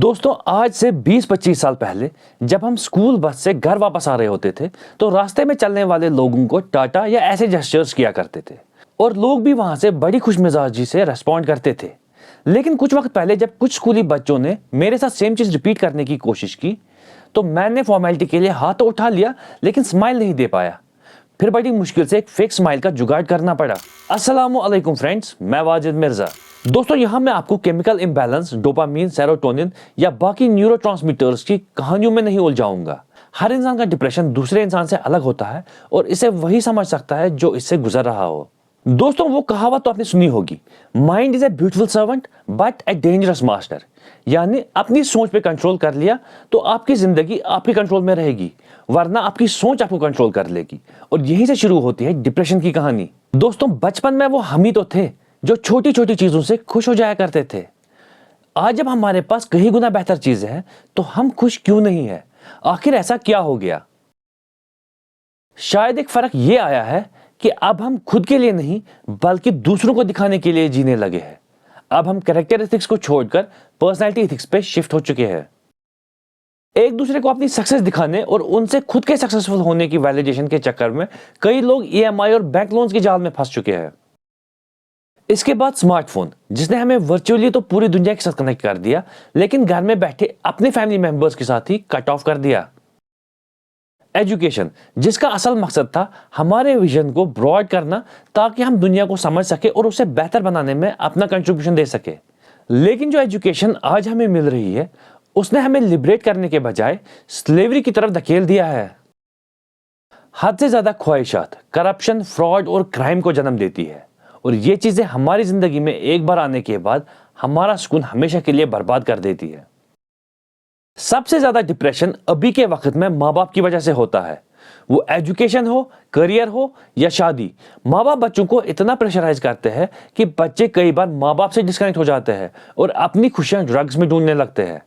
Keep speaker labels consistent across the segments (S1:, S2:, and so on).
S1: दोस्तों आज से 20-25 साल पहले जब हम स्कूल बस से घर वापस आ रहे होते थे तो रास्ते में चलने वाले लोगों को टाटा या ऐसे जेस्चर्स किया करते थे और लोग भी वहां से बड़ी खुशमिजाजी से रेस्पॉन्ड करते थे। लेकिन कुछ वक्त पहले जब कुछ स्कूली बच्चों ने मेरे साथ सेम चीज रिपीट करने की कोशिश की तो मैंने फॉर्मेलिटी के लिए हाथ तो उठा लिया लेकिन स्माइल नहीं दे पाया। फिर बड़ी मुश्किल से एक फेक स्माइल का जुगाड़ करना पड़ा। अस्सलामु अलैकुम फ्रेंड्स, मैं वाजिद मिर्जा। दोस्तों यहाँ मैं आपको केमिकल इम्बैलेंस, डोपामीन, सेरोटोनिन या बाकी न्यूरोट्रांसमीटर्स की कहानियों में नहीं उलझाऊंगा। हर इंसान का डिप्रेशन दूसरे इंसान से अलग होता है और इसे वही समझ सकता है जो इससे गुजर रहा हो। दोस्तों वो कहावत तो आपने सुनी होगी, mind is a beautiful servant but a dangerous master. यानी अपनी सोच पे कंट्रोल कर लिया तो आपकी जिंदगी आपके कंट्रोल में रहेगी, वरना आपकी सोच आपको कंट्रोल कर लेगी। और यहीं से शुरू होती है डिप्रेशन की कहानी। दोस्तों बचपन में वो हम ही तो थे जो छोटी छोटी चीजों से खुश हो जाया करते थे। आज जब हमारे पास कहीं गुना बेहतर चीजें हैं तो हम खुश क्यों नहीं है? आखिर ऐसा क्या हो गया? शायद एक फर्क ये आया है कि अब हम खुद के लिए नहीं बल्कि दूसरों को दिखाने के लिए जीने लगे हैं। अब हम कैरेक्टर एथिक्स को छोड़कर पर्सनैलिटी एथिक्स पे शिफ्ट हो चुके हैं। एक दूसरे को अपनी सक्सेस दिखाने और उनसे खुद के सक्सेसफुल होने की वैलिडेशन के चक्कर में कई लोग ईएमआई और बैंक लोन्स की जाल में फंस चुके हैं। इसके बाद स्मार्टफोन, जिसने हमें वर्चुअली तो पूरी दुनिया के साथ कनेक्ट कर दिया लेकिन घर में बैठे अपने फैमिली मेंबर्स के साथ ही कट ऑफ कर दिया। एजुकेशन, जिसका असल मकसद था हमारे विजन को ब्रॉड करना ताकि हम दुनिया को समझ सके और उसे बेहतर बनाने में अपना कंट्रीब्यूशन दे सके। लेकिन जो एजुकेशन आज हमें मिल रही है उसने हमें लिबरेट करने के बजाय स्लेवरी की तरफ धकेल दिया है। हद से ज्यादा ख्वाहिशात, करप्शन, फ्रॉड और क्राइम को जन्म देती है और ये चीजें हमारी जिंदगी में एक बार आने के बाद हमारा सुकून हमेशा के लिए बर्बाद कर देती है। सबसे ज्यादा डिप्रेशन अभी के वक्त में माँ बाप की वजह से होता है। वो एजुकेशन हो, करियर हो या शादी, माँ बाप बच्चों को इतना प्रेशराइज करते हैं कि बच्चे कई बार माँ बाप से डिस्कनेक्ट हो जाते हैं और अपनी खुशियां ड्रग्स में ढूंढने लगते हैं।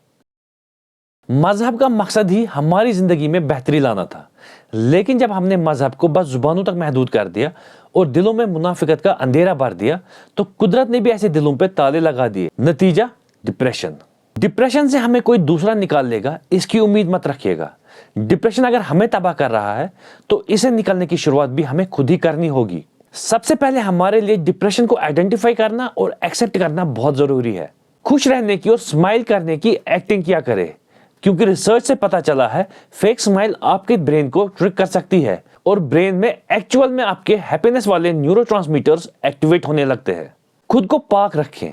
S1: मजहब का मकसद ही हमारी जिंदगी में बेहतरी लाना था, लेकिन जब हमने मजहब को बस जुबानों तक महदूद कर दिया और दिलों में मुनाफिकत का अंधेरा भर दिया तो कुदरत ने भी ऐसे दिलों पे ताले लगा दिए। नतीजा डिप्रेशन। डिप्रेशन से हमें कोई दूसरा निकाल लेगा इसकी उम्मीद मत रखिएगा। डिप्रेशन अगर हमें तबाह कर रहा है तो इसे निकालने की शुरुआत भी हमें खुद ही करनी होगी। सबसे पहले हमारे लिए डिप्रेशन को आइडेंटिफाई करना और एक्सेप्ट करना बहुत जरूरी है। खुश रहने की और स्माइल करने की एक्टिंग किया करे, क्योंकि रिसर्च से पता चला है फेक स्माइल आपके ब्रेन को ट्रिक कर सकती है और ब्रेन में एक्चुअल में आपके हैप्पीनेस वाले न्यूरोट्रांसमीटर्स एक्टिवेट होने लगते हैं। खुद को पाक रखें।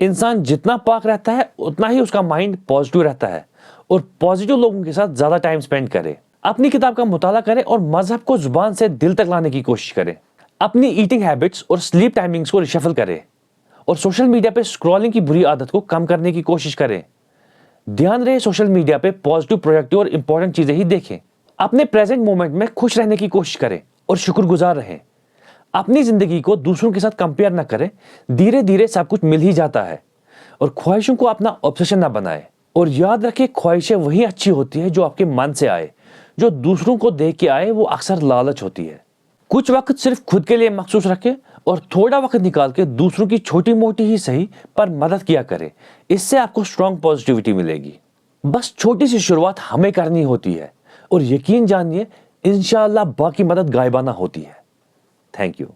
S1: इंसान जितना पाक रहता है उतना ही उसका माइंड पॉजिटिव रहता है और पॉजिटिव लोगों के साथ ज्यादा टाइम स्पेंड करें। अपनी किताब का मुताला करें और मजहब को जुबान से दिल तक लाने की कोशिश करें। अपनी ईटिंग हैबिट्स और स्लीप टाइमिंग्स को रिशफल करें और सोशल मीडिया पे स्क्रॉलिंग की बुरी आदत को कम करने की कोशिश करें। ध्यान रहे सोशल मीडिया पे पॉजिटिव, प्रोडक्टिव और इंपॉर्टेंट चीजें ही देखें। अपने प्रेजेंट मोमेंट में खुश रहने की कोशिश करें और शुक्रगुजार रहें। अपनी जिंदगी को दूसरों के साथ कंपेयर ना करें, धीरे धीरे सब कुछ मिल ही जाता है। और ख्वाहिशों को अपना ऑब्सेशन ना बनाए और याद रखें ख्वाहिशें वही अच्छी होती है जो आपके मन से आए, जो दूसरों को देख के आए वो अक्सर लालच होती है। कुछ वक्त सिर्फ खुद के लिए मखसूस रखें और थोड़ा वक्त निकाल के दूसरों की छोटी मोटी ही सही पर मदद किया करें। इससे आपको स्ट्रॉन्ग पॉजिटिविटी मिलेगी। बस छोटी सी शुरुआत हमें करनी होती है और यकीन जानिए इंशाअल्लाह बाकी मदद गायबाना होती है। Thank you.